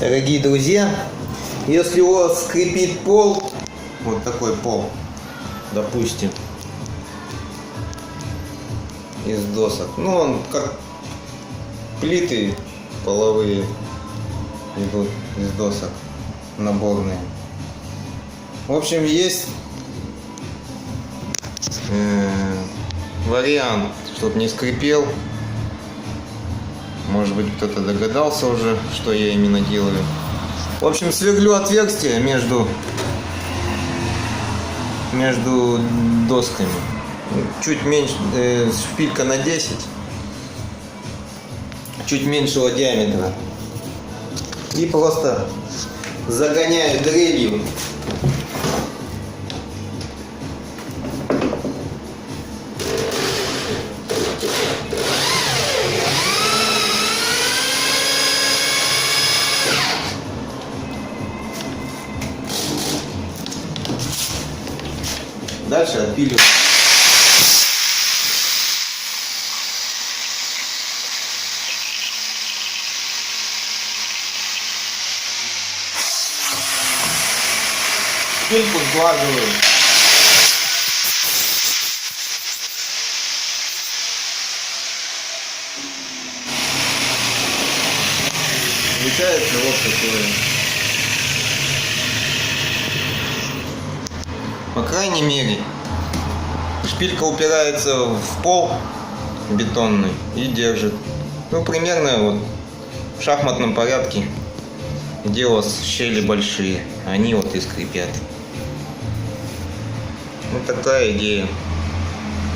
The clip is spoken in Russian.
Дорогие друзья, если у вас скрипит пол, вот такой пол, допустим, из досок, ну он как плиты половые идут из досок, наборные. В общем, есть вариант, чтобы не скрипел. Может быть, кто-то догадался уже, что я именно делаю. В общем, сверлю отверстие между досками. Чуть меньше, шпилька на 10, чуть меньшего диаметра. И просто загоняю дрелью. Дальше отпиливаю. Шпильку сглаживаю. Получается вот такое. По крайней мере, шпилька упирается в пол бетонный и держит. Ну, примерно вот в шахматном порядке, где у вас щели большие, они вот и скрипят. Вот такая идея.